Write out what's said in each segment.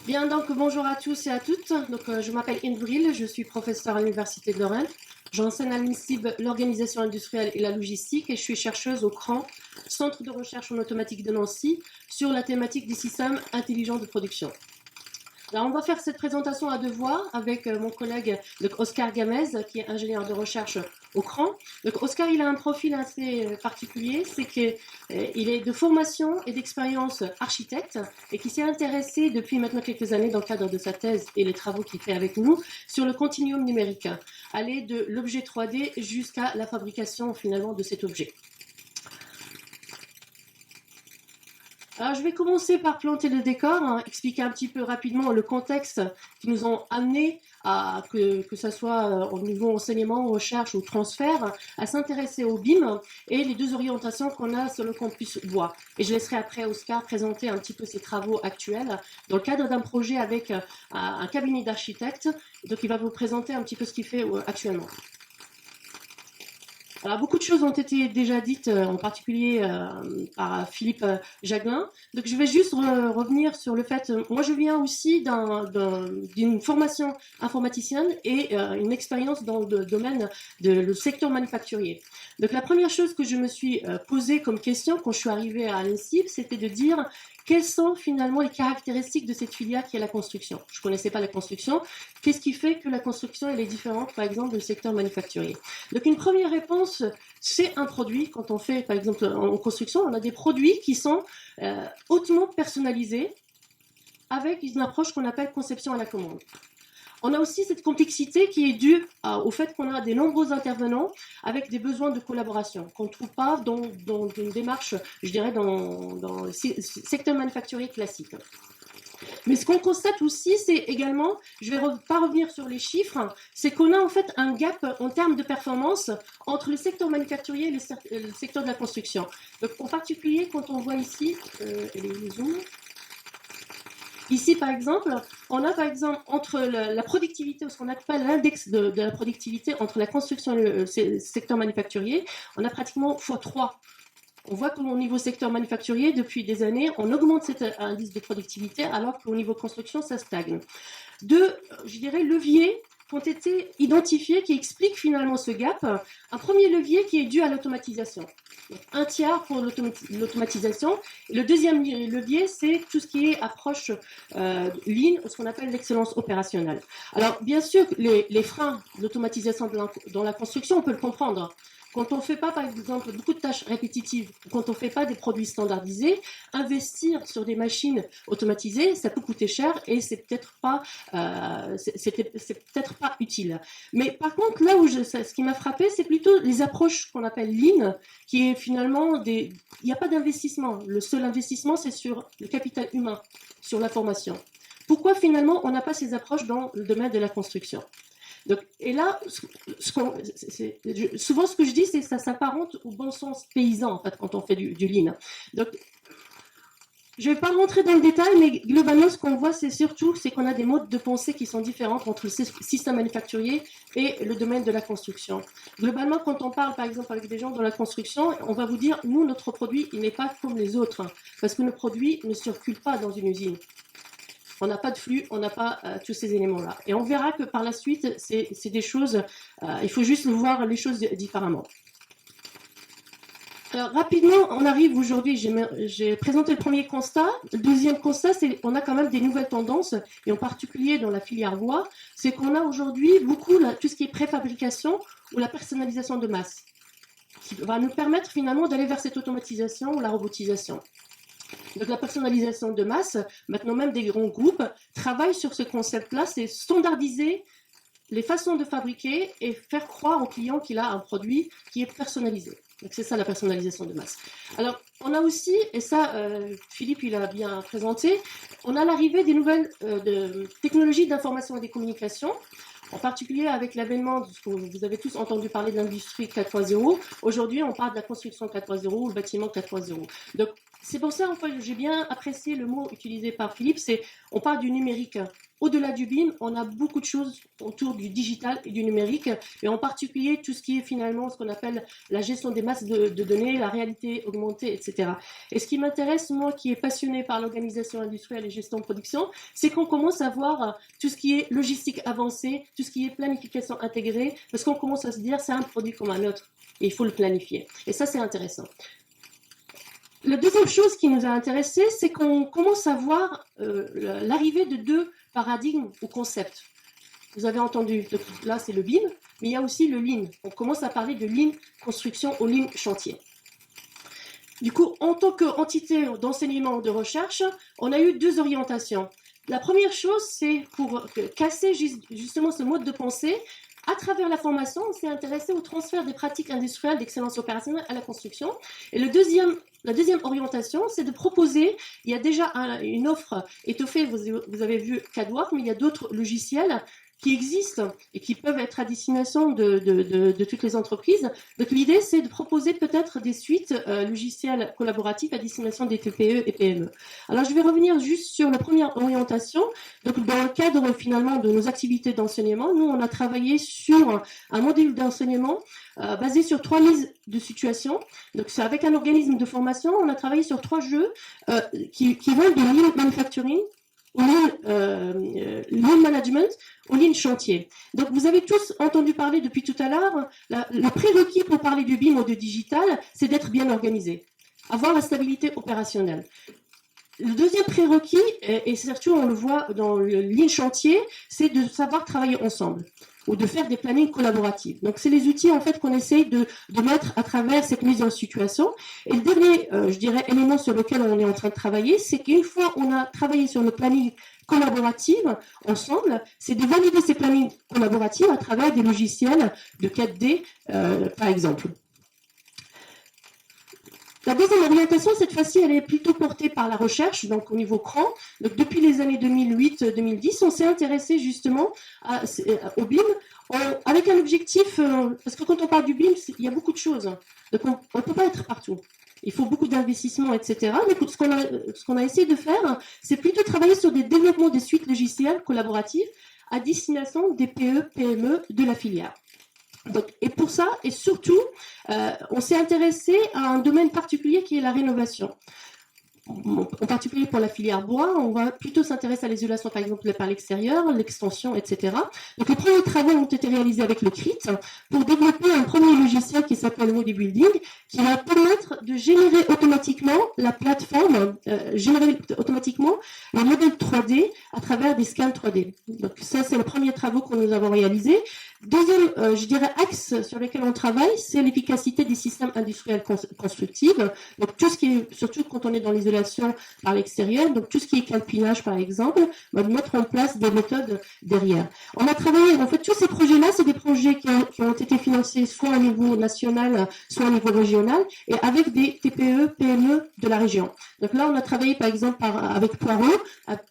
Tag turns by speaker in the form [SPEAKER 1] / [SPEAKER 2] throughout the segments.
[SPEAKER 1] Bien, donc bonjour à tous et à toutes. Je m'appelle Indril, je suis professeure à l'Université de Lorraine. J'enseigne à l'INSIB l'organisation industrielle et la logistique et je suis chercheuse au CRAN, Centre de recherche en automatique de Nancy, sur la thématique des systèmes intelligents de production. Alors, on va faire cette présentation à deux voix avec mon collègue Oscar Gamez, qui est ingénieur de recherche au CRAN. Donc, Oscar, il a un profil assez particulier, c'est qu'il est de formation et d'expérience architecte et qui s'est intéressé depuis maintenant quelques années dans le cadre de sa thèse et les travaux qu'il fait avec nous sur le continuum numérique, aller de l'objet 3D jusqu'à la fabrication finalement de cet objet. Alors, je vais commencer par planter le décor, expliquer un petit peu rapidement le contexte qui nous ont amenés à que ce soit au niveau enseignement, recherche ou transfert, à s'intéresser au BIM et les deux orientations qu'on a sur le campus Bois. Et je laisserai après Oscar présenter un petit peu ses travaux actuels dans le cadre d'un projet avec un cabinet d'architectes. Donc, il va vous présenter un petit peu ce qu'il fait actuellement. Alors, beaucoup de choses ont été déjà dites, en particulier par Philippe Jaglin. Donc, je vais juste revenir sur le fait, moi je viens aussi d'une formation informaticienne et une expérience dans le domaine du secteur manufacturier. Donc, la première chose que je me suis posée comme question quand je suis arrivée à l'INSIB, c'était de dire quelles sont finalement les caractéristiques de cette filière qui est la construction. Je ne connaissais pas la construction. Qu'est-ce qui fait que la construction elle est différente, par exemple, du secteur manufacturier? Donc, une première réponse, c'est un produit. Quand on fait, par exemple, en construction, on a des produits qui sont hautement personnalisés avec une approche qu'on appelle conception à la commande. On a aussi cette complexité qui est due au fait qu'on a des nombreux intervenants avec des besoins de collaboration qu'on ne trouve pas dans une démarche, je dirais, dans le secteur manufacturier classique. Mais ce qu'on constate aussi, c'est également, je ne vais pas revenir sur les chiffres, c'est qu'on a en fait un gap en termes de performance entre le secteur manufacturier et le secteur de la construction. Donc, en particulier, quand on voit ici, les zooms, ici, par exemple, on a par exemple entre la productivité, ce qu'on appelle l'index de la productivité entre la construction et le secteur manufacturier, on a pratiquement x3. On voit qu'au niveau secteur manufacturier, depuis des années, on augmente cet indice de productivité, alors qu'au niveau construction, ça stagne. Deux, je dirais, leviers qui ont été identifiés, qui expliquent finalement ce gap. Un premier levier qui est dû à l'automatisation. Un tiers pour l'automatisation. Le deuxième levier, c'est tout ce qui est approche lean, ce qu'on appelle l'excellence opérationnelle. Alors, bien sûr, les freins d'automatisation dans la construction, on peut le comprendre. Quand on ne fait pas, par exemple, beaucoup de tâches répétitives, quand on ne fait pas des produits standardisés, investir sur des machines automatisées, ça peut coûter cher et c'est peut-être pas utile. Mais par contre, là où ce qui m'a frappé, c'est plutôt les approches qu'on appelle lean, qui est finalement il n'y a pas d'investissement. Le seul investissement, c'est sur le capital humain, sur la formation. Pourquoi finalement on n'a pas ces approches dans le domaine de la construction? Donc, et là, souvent ce que je dis, c'est que ça s'apparente au bon sens paysan, en fait, quand on fait du lean. Donc, je ne vais pas rentrer dans le détail, mais globalement, ce qu'on voit, c'est qu'on a des modes de pensée qui sont différents entre le système manufacturier et le domaine de la construction. Globalement, quand on parle, par exemple, avec des gens dans la construction, on va vous dire, nous, notre produit, il n'est pas comme les autres, parce que nos produits ne circulent pas dans une usine. On n'a pas de flux, on n'a pas tous ces éléments-là. Et on verra que par la suite, c'est des choses, il faut juste voir les choses différemment. Alors, rapidement, on arrive aujourd'hui, j'ai présenté le premier constat. Le deuxième constat, c'est qu'on a quand même des nouvelles tendances, et en particulier dans la filière bois, c'est qu'on a aujourd'hui beaucoup tout ce qui est préfabrication ou la personnalisation de masse, qui va nous permettre finalement d'aller vers cette automatisation ou la robotisation. Donc la personnalisation de masse, maintenant même des grands groupes, travaillent sur ce concept-là, c'est standardiser les façons de fabriquer et faire croire au client qu'il a un produit qui est personnalisé. Donc c'est ça la personnalisation de masse. Alors on a aussi, et ça Philippe il a bien présenté, on a l'arrivée des nouvelles technologies d'information et des communications, en particulier avec l'avènement, vous avez tous entendu parler de l'industrie 4.0. Aujourd'hui, on parle de la construction 4.0 ou le bâtiment 4.0. Donc, C'est pour ça, en fait, j'ai bien apprécié le mot utilisé par Philippe, on parle du numérique. Au-delà du BIM, on a beaucoup de choses autour du digital et du numérique, et en particulier tout ce qui est finalement ce qu'on appelle la gestion des masses de données, la réalité augmentée, etc. Et ce qui m'intéresse, moi qui est passionné par l'organisation industrielle et gestion de production, c'est qu'on commence à voir tout ce qui est logistique avancée, tout ce qui est planification intégrée, parce qu'on commence à se dire c'est un produit comme un autre, et il faut le planifier. Et ça, c'est intéressant. La deuxième chose qui nous a intéressé, c'est qu'on commence à voir l'arrivée de deux paradigmes ou concepts. Vous avez entendu, là c'est le BIM, mais il y a aussi le Lean. On commence à parler de Lean construction au Lean chantier. Du coup, en tant qu'entité d'enseignement de recherche, on a eu deux orientations. La première chose, c'est pour casser justement ce mode de pensée. À travers la formation, on s'est intéressé au transfert des pratiques industrielles d'excellence opérationnelle à la construction. Et la deuxième orientation, c'est de proposer, il y a déjà une offre étoffée, vous avez vu CADWork, mais il y a d'autres logiciels qui existent et qui peuvent être à destination de toutes les entreprises. Donc l'idée, c'est de proposer peut-être des suites logicielles collaboratives à destination des TPE et PME. Alors je vais revenir juste sur la première orientation. Donc dans le cadre finalement de nos activités d'enseignement, nous on a travaillé sur un module d'enseignement basé sur 3 mises de situation. Donc c'est avec un organisme de formation, on a travaillé sur 3 jeux qui vont de Lean Manufacturing, Lean Management, au Lean Chantier. Donc vous avez tous entendu parler depuis tout à l'heure, le prérequis pour parler du BIM ou de digital, c'est d'être bien organisé, avoir la stabilité opérationnelle. Le deuxième prérequis, et surtout on le voit dans le Lean Chantier, c'est de savoir travailler ensemble ou de faire des plannings collaboratifs. Donc c'est les outils en fait qu'on essaye de mettre à travers cette mise en situation. Et le dernier, je dirais, élément sur lequel on est en train de travailler, c'est qu'une fois on a travaillé sur le planning collaboratif ensemble, c'est de valider ces plannings collaboratifs à travers des logiciels de 4D, par exemple. La deuxième orientation, cette fois-ci, elle est plutôt portée par la recherche, donc au niveau CRAN. Donc, depuis les années 2008-2010, on s'est intéressé justement au BIM avec un objectif, parce que quand on parle du BIM, il y a beaucoup de choses. Donc, on ne peut pas être partout. Il faut beaucoup d'investissements, etc. Mais ce qu'on a essayé de faire, c'est plutôt travailler sur des développements des suites logicielles collaboratives à destination des PE, PME de la filière. Donc, et pour ça, et surtout, on s'est intéressé à un domaine particulier qui est la rénovation. En particulier pour la filière bois, on va plutôt s'intéresser à l'isolation, par exemple, par l'extérieur, l'extension, etc. Donc, les premiers travaux ont été réalisés avec le CRIT pour développer un premier logiciel qui s'appelle Model Building, qui va permettre de générer automatiquement la plateforme, générer automatiquement le modèle 3D à travers des scans 3D. Donc, ça, c'est le premier travaux que nous avons réalisé. Deuxième, je dirais, axe sur lequel on travaille, c'est l'efficacité des systèmes industriels constructifs. Donc, tout ce qui est, surtout quand on est dans l'isolation par l'extérieur, donc tout ce qui est calpinage, par exemple, va mettre en place des méthodes derrière. On a travaillé, en fait, tous ces projets-là, c'est des projets qui ont été financés soit au niveau national, soit au niveau régional, et avec des TPE, PME de la région. Donc là, on a travaillé, par exemple, avec Poirot,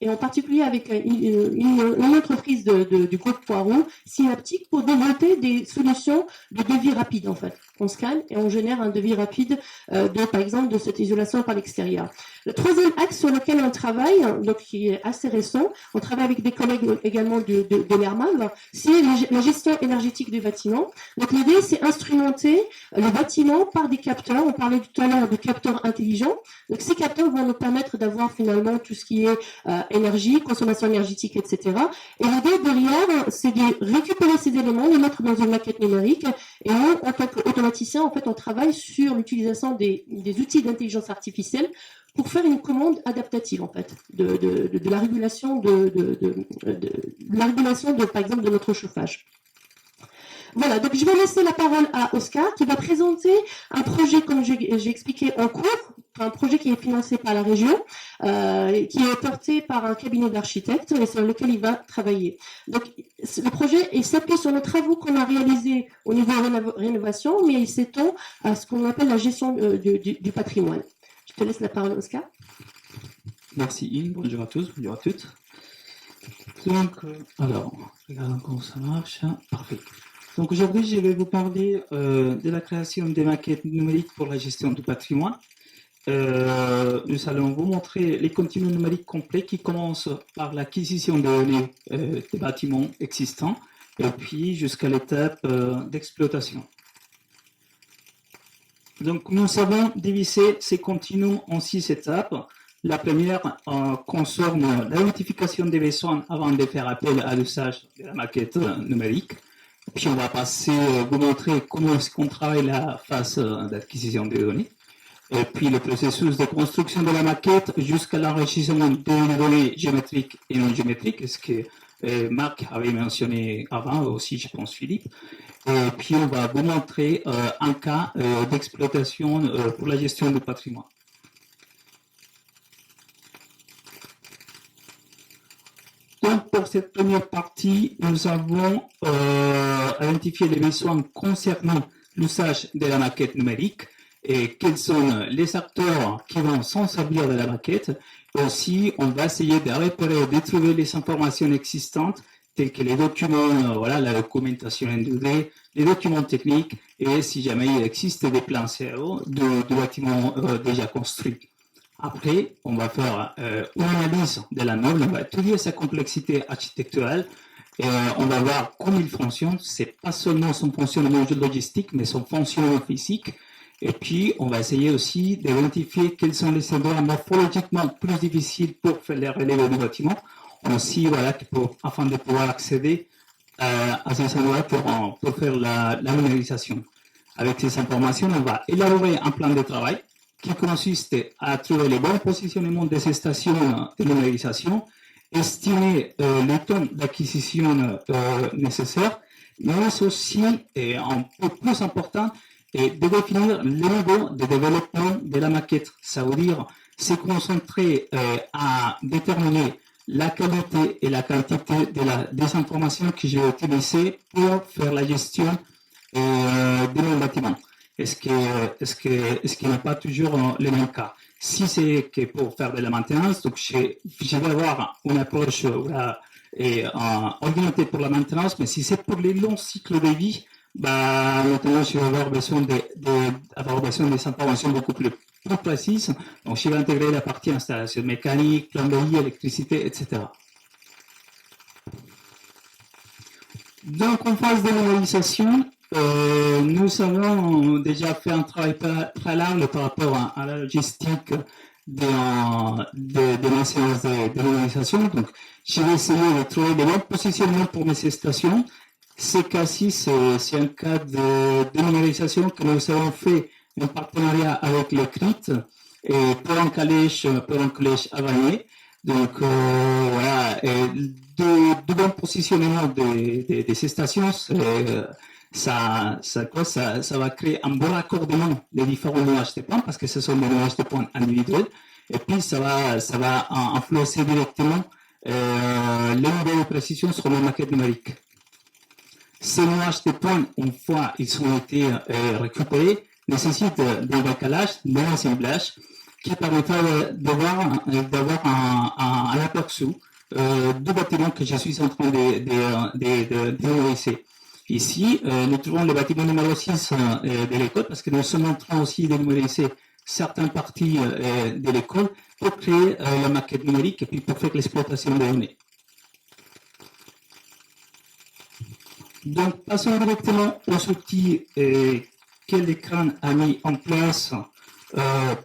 [SPEAKER 1] et en particulier avec une entreprise du groupe Poirot, Synaptic, pour développer des solutions de devis rapide, en fait. On scanne et on génère un devis rapide, par exemple, de cette isolation par l'extérieur. Le troisième axe sur lequel on travaille, donc qui est assez récent, on travaille avec des collègues également de l'ERMAV, c'est la gestion énergétique du bâtiment. Donc l'idée, c'est instrumenter le bâtiment par des capteurs. On parlait tout à l'heure de capteurs intelligents. Donc ces capteurs vont nous permettre d'avoir finalement tout ce qui est énergie, consommation énergétique, etc. Et l'idée derrière, c'est de récupérer ces éléments, les mettre dans une maquette numérique. Et nous, en tant qu'automaticien, en fait, on travaille sur l'utilisation des outils d'intelligence artificielle pour faire une commande adaptative, en fait, de la régulation par exemple, de notre chauffage. Voilà, donc je vais laisser la parole à Oscar qui va présenter un projet, comme j'ai expliqué en cours, un projet qui est financé par la région, qui est porté par un cabinet d'architectes et sur lequel il va travailler. Donc le projet s'appuie sur les travaux qu'on a réalisés au niveau rénovation, mais il s'étend à ce qu'on appelle la gestion du patrimoine. Je te laisse la parole, Oscar.
[SPEAKER 2] Merci Yves, bonjour à tous, bonjour à toutes. Donc, alors, regardons comment ça marche. Parfait. Donc aujourd'hui, je vais vous parler de la création des maquettes numériques pour la gestion du patrimoine. nous allons vous montrer les contenus numériques complets qui commencent par l'acquisition de données des bâtiments existants et puis jusqu'à l'étape d'exploitation. Donc, nous avons divisé ces contenus en 6 étapes. La première concerne l'identification des besoins avant de faire appel à l'usage de la maquette numérique. Puis, on va passer, vous montrer comment est-ce qu'on travaille la phase d'acquisition des données. Et puis, le processus de construction de la maquette jusqu'à l'enrichissement des données géométriques et non géométriques, ce que Marc avait mentionné avant, aussi, je pense, Philippe. Et puis, on va vous montrer un cas d'exploitation pour la gestion du patrimoine. Donc, pour cette première partie, nous avons identifié les besoins concernant l'usage de la maquette numérique et quels sont les acteurs qui vont s'en servir de la maquette. Aussi, on va essayer de repérer, de trouver les informations existantes tels que les documents, voilà, la documentation en 2D, les documents techniques et si jamais il existe des plans CO de bâtiments déjà construits. Après, on va faire une analyse de la norme, on va étudier sa complexité architecturale et on va voir comment il fonctionne. C'est pas seulement son fonctionnement logistique, mais son fonctionnement physique. Et puis, on va essayer aussi d'identifier quels sont les endroits morphologiquement plus difficiles pour faire les relèves du bâtiment. Aussi, voilà, afin de pouvoir accéder à ces endroits pour faire la numérisation. Avec ces informations, on va élaborer un plan de travail qui consiste à trouver le bon positionnement de ces stations de numérisation, estimer le temps d'acquisition nécessaire, mais aussi, et un peu plus important, de définir le niveau de développement de la maquette. Ça veut dire se concentrer à déterminer la qualité et la quantité des informations que j'ai utilisées pour faire la gestion de mon bâtiment. Est-ce qu'il n'y a pas toujours le même cas? Si c'est que pour faire de la maintenance, donc je vais avoir une approche orientée pour la maintenance, mais si c'est pour les longs cycles de vie, bah, maintenant, je vais avoir besoin des informations beaucoup plus précises. Donc, je vais intégrer la partie installation mécanique, plomberie, électricité, etc. Donc, en phase de numérisation, nous avons déjà fait un travail préalable par rapport à la logistique mes séances de numérisation. Donc, je vais essayer de trouver le bon positionnement pour mes stations. Ce cas-ci, c'est un cas de numérisation que nous avons fait en partenariat avec le CRIT et pour un collège à Vanier. Donc, voilà, de bon positionnement de ces stations, ça va créer un bon raccordement des différents nuages de points parce que ce sont des nuages de points individuels. Et puis, ça va influencer directement les niveaux de précision sur la maquette numérique. Ces nuages de points, une fois ils ont été récupérés, nécessitent d'un décalage, d'un assemblage qui permettra d'avoir un aperçu du bâtiment que je suis en train de numériser. Ici, nous trouvons le bâtiment numéro 6 de l'école parce que nous sommes en train aussi de numériser certaines parties de l'école pour créer la maquette numérique et puis pour faire l'exploitation des données. Donc, passons directement aux outils que l'écran a mis en place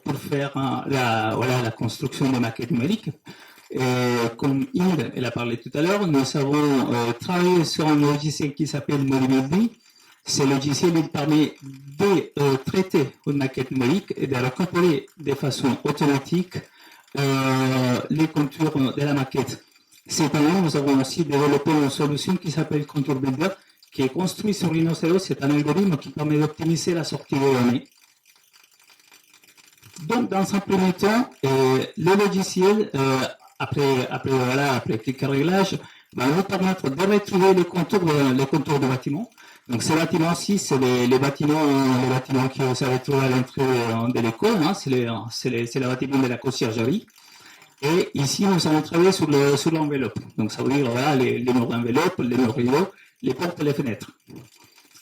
[SPEAKER 2] pour faire la construction de maquettes numériques. Comme Inde elle a parlé tout à l'heure, nous avons travaillé sur un logiciel qui s'appelle Mobility. Ce logiciel il permet de traiter une maquette numérique et de récupérer de façon automatique les contours de la maquette. Cette année, nous avons aussi développé une solution qui s'appelle Contour Builder, qui est construit sur Rhinoceros. C'est un algorithme qui permet d'optimiser la sortie des données. Donc, dans un premier temps, le logiciel, après quelques réglages, va nous permettre de retrouver les contours du bâtiment. Donc, ces bâtiments-ci, c'est les bâtiments qui vous avez trouvés à l'entrée de l'école, hein, c'est le bâtiment de la conciergerie. Et ici, nous allons travailler sur l'enveloppe. Donc, ça veut dire, voilà, les murs d'enveloppe, les murs rideaux, les portes et les fenêtres.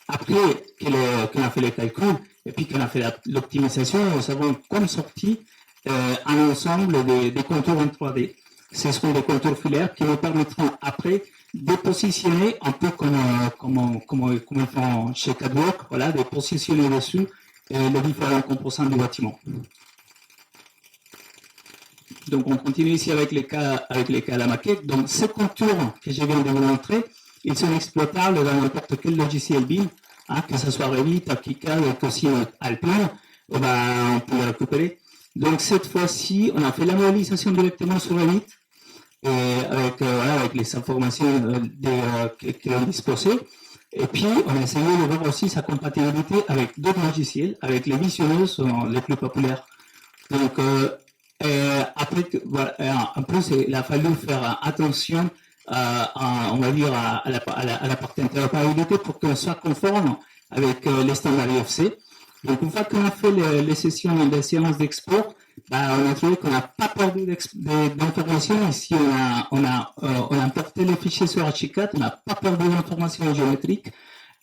[SPEAKER 2] Après qu'on a fait les calculs, Et puis quand on a fait l'optimisation, nous avons comme sortie un ensemble des contours en 3D. Ce sont des contours filaires qui nous permettront après de positionner un peu comme ils font chez CADWalk, voilà, de positionner dessus les différents composants du bâtiment. Donc on continue ici avec les cas à la maquette. Donc ces contours que je viens de vous montrer, ils sont exploitables dans n'importe quel logiciel BIM, hein, que ce soit Revit, ArchiCAD, aussi Alpine, on peut les récupérer. Donc cette fois-ci, on a fait la modélisation directement sur Revit, avec les informations que l'on disposait. Et puis, on a essayé de voir aussi sa compatibilité avec d'autres logiciels, avec les visionneuses les plus populaires. Donc, après, voilà, en plus, il a fallu faire attention, on va dire, à la partie interopérabilité pour qu'elle soit conforme avec les standards IFC. Donc, une fois qu'on a fait les séances d'export, on a trouvé qu'on n'a pas perdu d'informations. Ici, on a importé les fichiers sur Archicad, on n'a pas perdu d'informations géométriques.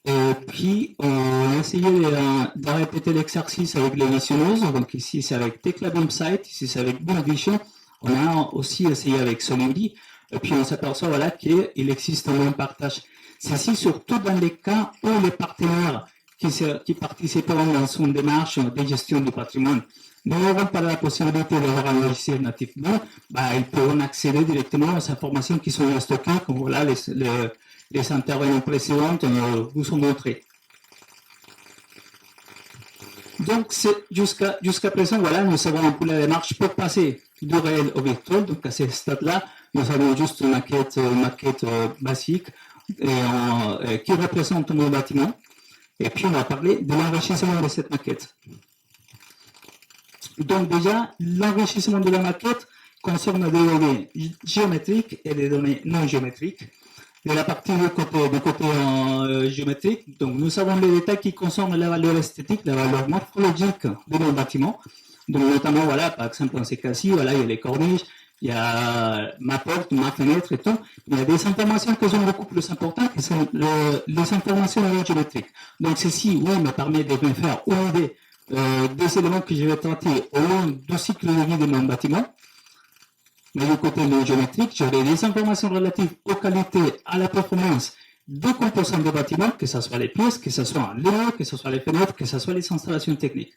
[SPEAKER 2] Et puis, on a essayé de répéter l'exercice avec les visionneuses. Donc ici, c'est avec Tekla BIMsite, ici, c'est avec BIMvision. On a aussi essayé avec Solidi. Et puis, on s'aperçoit, voilà, qu'il existe un bon partage. Ceci surtout dans les cas où les partenaires qui participeront dans son démarche de gestion du patrimoine n'auront pas la possibilité d'avoir un logiciel natif BIM, ils pourront accéder directement aux informations qui sont stockées, comme voilà, les intervenants précédents vous ont montré. Donc, jusqu'à présent, voilà, nous savons un peu la démarche pour passer du réel au virtuel. Donc, à ce stade-là, nous avons juste une maquette basique qui représente nos bâtiments. Et puis, on va parler de l'enrichissement de cette maquette. Donc, déjà, l'enrichissement de la maquette concerne des données géométriques et des données non géométriques. De la partie du côté géométrique, donc nous avons les détails qui concernent la valeur esthétique, la valeur morphologique de nos bâtiments. Donc, notamment, voilà, par exemple, dans ces cas-ci, voilà, il y a les corniches, il y a ma porte, ma fenêtre et tout. Il y a des informations qui sont beaucoup plus importantes, qui sont les informations non géométriques. Donc, ceci, oui, me permet de me faire une idée des éléments que je vais traiter au long du cycle de vie de mon bâtiment. Mais du côté non géométrique, j'aurai des informations relatives aux qualités, à la performance des composants de bâtiment, que ce soit les pièces, que ce soit les murs, que ce soit les fenêtres, que ce soit les installations techniques.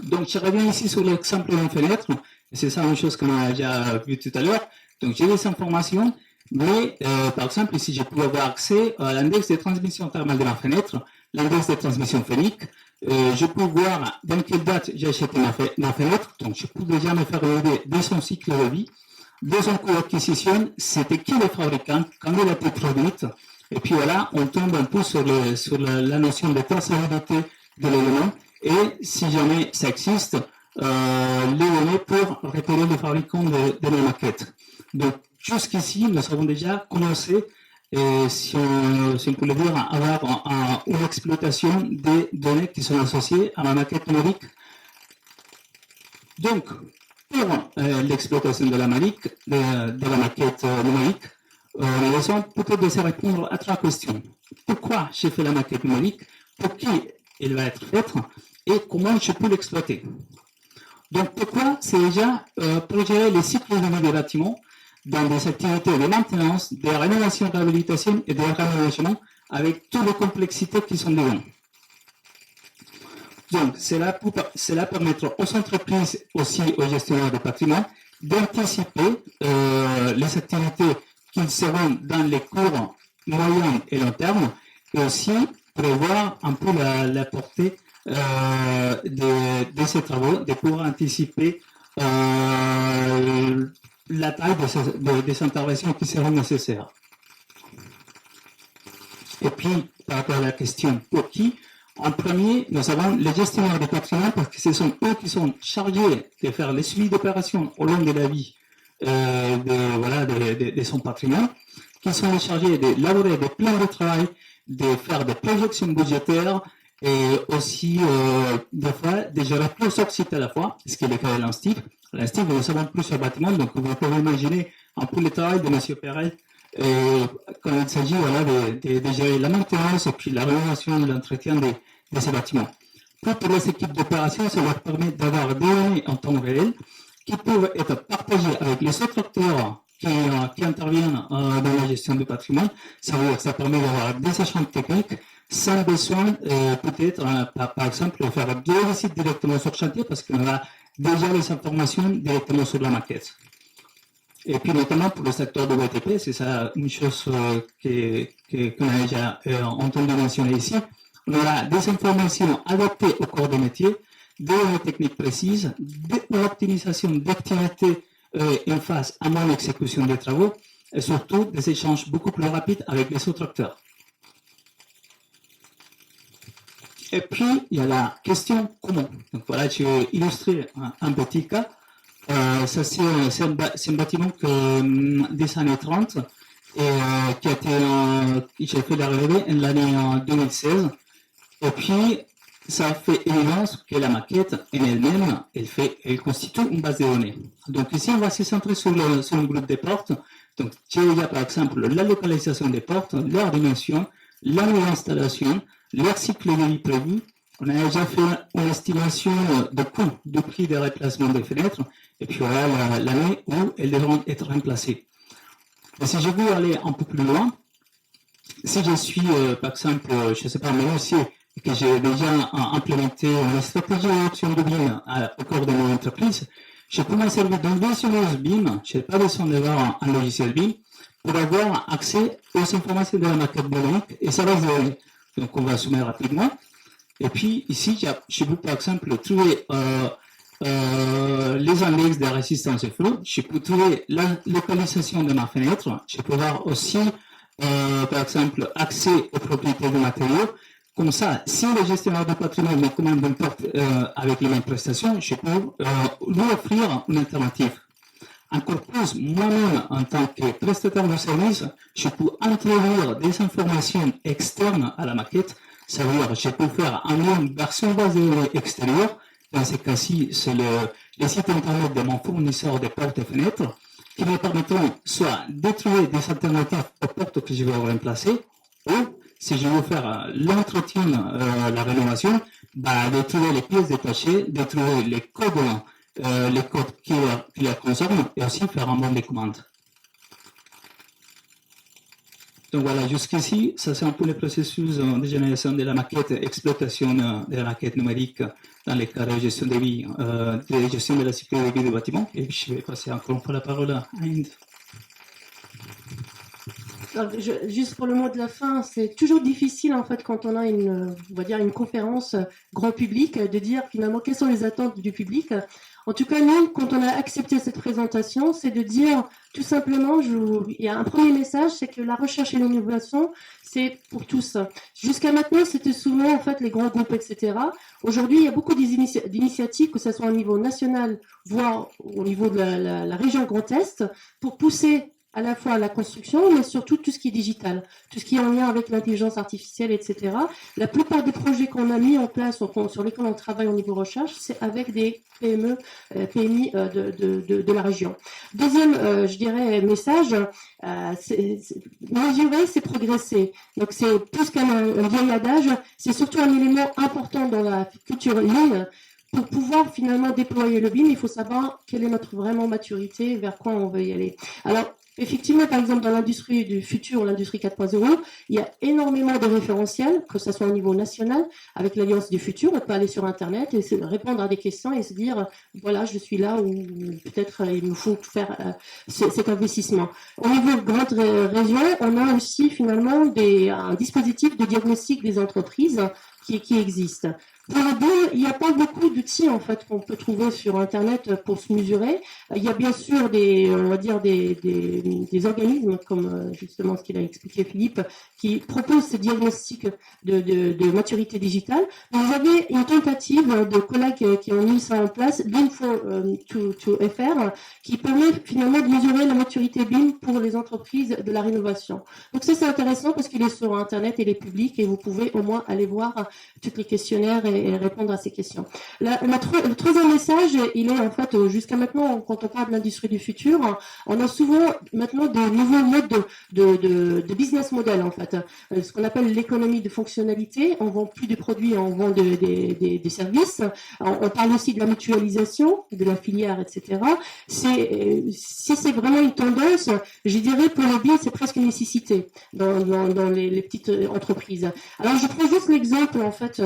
[SPEAKER 2] Donc, je reviens ici sur l'exemple d'une fenêtre. C'est ça une chose qu'on a déjà vu tout à l'heure. Donc, j'ai des informations, mais par exemple, ici, je peux avoir accès à l'index de transmission thermale de ma fenêtre, l'index de transmission phénique. Je peux voir dans quelle date j'ai acheté ma fenêtre. Donc, je peux déjà me faire une idée de son cycle de vie, de son coût d'acquisition, c'était qui le fabricant, quand il a été produite. Et puis voilà, on tombe un peu sur la notion de traçabilité de l'élément. Et si jamais ça existe, les données pour repérer le fabricant de la maquette. Donc, jusqu'ici, nous avons déjà commencé, si on peut le dire, à avoir une exploitation des données qui sont associées à la maquette numérique. Donc, pour l'exploitation de la maquette numérique, nous avons peut-être de se répondre à 3 questions. Pourquoi j'ai fait la maquette numérique? Pour qui elle va être faite? Et comment je peux l'exploiter? Donc, pourquoi? C'est déjà pour gérer les cycles de vie des bâtiments dans des activités de maintenance, de rénovation, de réhabilitation et de réaménagement avec toutes les complexités qui sont dedans. Donc, cela permettra aux entreprises, aussi aux gestionnaires de patrimoine, d'anticiper les activités qui seront dans les cours moyen et long terme, et aussi prévoir un peu la portée de ces travaux, de pouvoir anticiper la taille des interventions qui seront nécessaires. Et puis, par rapport à la question pour qui, en premier, nous avons les gestionnaires de patrimoine parce que ce sont eux qui sont chargés de faire les suivis d'opérations au long de la vie de son patrimoine, qui sont chargés d'élaborer des plans de travail, de faire des projections budgétaires et aussi, des fois, de gérer plusieurs sites à la fois, ce qui est le cas de l'INSTIC. L'INSTIC, nous avons plusieurs bâtiments, donc vous pouvez imaginer un peu le travail de M. Perret quand il s'agit de gérer la maintenance et puis la rénovation et l'entretien de ces bâtiments. Puis pour les équipes d'opération, ça leur permet d'avoir des données en temps réel qui peuvent être partagées avec les autres acteurs qui interviennent dans la gestion du patrimoine. Ça veut dire que ça permet d'avoir des échanges techniques sans besoin peut-être, par exemple, de faire deux visites directement sur le chantier parce qu'on a déjà les informations directement sur la maquette. Et puis notamment pour le secteur de BTP, c'est ça une chose qu'on a déjà entendu mentionner ici. On aura des informations adaptées au corps de métier, des données techniques précises, une optimisation d'activités en phase avant l'exécution des travaux et surtout des échanges beaucoup plus rapides avec les autres acteurs. Et puis, il y a la question comment. Donc voilà, je vais illustrer un petit cas. Ça, c'est un bâtiment des années 30 et qui a été, j'ai fait la relevé en l'année 2016. Et puis, ça fait évidence que la maquette en elle-même, elle constitue une base de données. Donc ici, on va se centrer sur le groupe des portes. Donc, il y a par exemple la localisation des portes, leur dimension, la nouvelle installation, leur cycle de vie prévu. On a déjà fait une estimation de coût, de prix de remplacement des fenêtres, et puis voilà l'année où elles devront être remplacées. Et si je veux aller un peu plus loin, si je suis, par exemple, je ne sais pas, mais aussi que j'ai déjà implémenté une stratégie d'adoption de BIM au cours de mon entreprise, je peux m'en servir d'un visionnaire BIM, je n'ai pas besoin d'avoir un logiciel BIM, pour avoir accès aux informations de la maquette dynamique, et ça va se donner. Donc on va zoomer rapidement. Et puis ici, je peux par exemple trouver les index de résistance et flot, je peux trouver la localisation de ma fenêtre, je peux voir aussi par exemple accès aux propriétés des matériaux. Comme ça, si le gestionnaire de patrimoine me commande une porte avec les mêmes prestations, je peux lui offrir une alternative. Encore plus, moi-même, en tant que prestataire de service, je peux introduire des informations externes à la maquette. Ça veut dire que je peux faire un lien vers son base de données extérieure. Dans ce cas-ci, c'est le site internet de mon fournisseur de portes et fenêtres qui me permettront soit de trouver des alternatives aux portes que je vais remplacer ou si je veux faire l'entretien, la rénovation, de trouver les pièces détachées, de trouver les codes qui les concernent et aussi faire un bon de commande. Donc voilà, jusqu'ici, ça c'est un peu le processus de génération de la maquette, exploitation de la maquette numérique dans les cas de gestion de vie, de gestion de la cycle de vie du bâtiment. Et puis je vais passer encore une fois la parole à Inde.
[SPEAKER 1] Juste pour le mot de la fin, c'est toujours difficile en fait quand on a une conférence grand public de dire finalement quelles sont les attentes du public. En tout cas, nous, quand on a accepté cette présentation, c'est de dire tout simplement, il y a un premier message, c'est que la recherche et l'innovation, c'est pour tous. Jusqu'à maintenant, c'était souvent en fait les grands groupes, etc. Aujourd'hui, il y a beaucoup d'initiatives, que ce soit au niveau national, voire au niveau de la région Grand Est, pour pousser à la fois la construction, mais surtout tout ce qui est digital, tout ce qui est en lien avec l'intelligence artificielle, etc. La plupart des projets qu'on a mis en place, sur lesquels on travaille au niveau recherche, c'est avec des PME, PMI de la région. Deuxième, je dirais, message, mesurer, c'est progresser. Donc c'est plus qu'un vieil adage, c'est surtout un élément important dans la future ligne. Pour pouvoir finalement déployer le BIM, il faut savoir quelle est notre vraiment maturité, vers quoi on veut y aller. Alors, effectivement, par exemple, dans l'industrie du futur, l'industrie 4.0, il y a énormément de référentiels, que ce soit au niveau national, avec l'Alliance du futur. On peut aller sur Internet et répondre à des questions et se dire, voilà, je suis là où peut-être il nous faut faire cet investissement. Au niveau de grande région, on a aussi finalement un dispositif de diagnostic des entreprises qui existe. Pour le BIM, il n'y a pas beaucoup d'outils en fait qu'on peut trouver sur Internet pour se mesurer. Il y a bien sûr des organismes comme justement ce qu'il a expliqué Philippe, qui proposent ces diagnostics de maturité digitale. Vous avez une tentative de collègues qui ont mis ça en place, BIM4to FR, qui permet finalement de mesurer la maturité BIM pour les entreprises de la rénovation. Donc ça c'est intéressant parce qu'il est sur Internet et il est public et vous pouvez au moins aller voir toutes les questionnaires et et répondre à ces questions. Le troisième message, il est en fait, jusqu'à maintenant, quand on parle de l'industrie du futur, on a souvent maintenant de nouveaux modes de business model, en fait. Ce qu'on appelle l'économie de fonctionnalité. On vend plus de produits, on vend des services. On parle aussi de la mutualisation, de la filière, etc. Si c'est vraiment une tendance, je dirais pour le BIM, c'est presque une nécessité dans les petites entreprises. Alors, je prends juste l'exemple, en fait,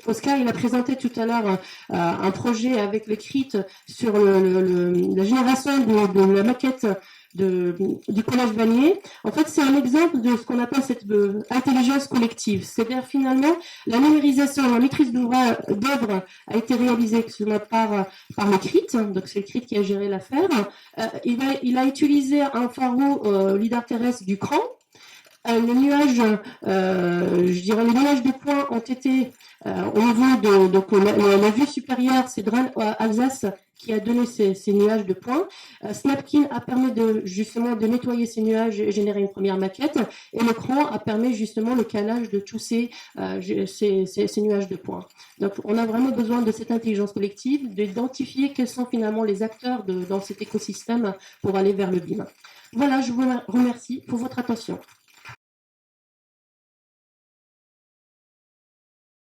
[SPEAKER 1] Oscar, il a présenté tout à l'heure un projet avec le CRIT sur la génération de la maquette du collège Vanier. En fait, c'est un exemple de ce qu'on appelle cette intelligence collective. C'est-à-dire, finalement, la numérisation, la maîtrise d'œuvre a été réalisée par le CRIT, donc c'est le CRIT qui a géré l'affaire. Il a utilisé un pharo lidar terrestre du CRAN. Les nuages, je dirais, les nuages de points ont été au niveau de la vue supérieure, c'est Drone Alsace qui a donné ces nuages de points. Snapkin a permis justement de nettoyer ces nuages et générer une première maquette. Et le CRAN a permis justement le calage de tous ces nuages de points. Donc, on a vraiment besoin de cette intelligence collective, d'identifier quels sont finalement les acteurs dans cet écosystème pour aller vers le BIM. Voilà, je vous remercie pour votre attention.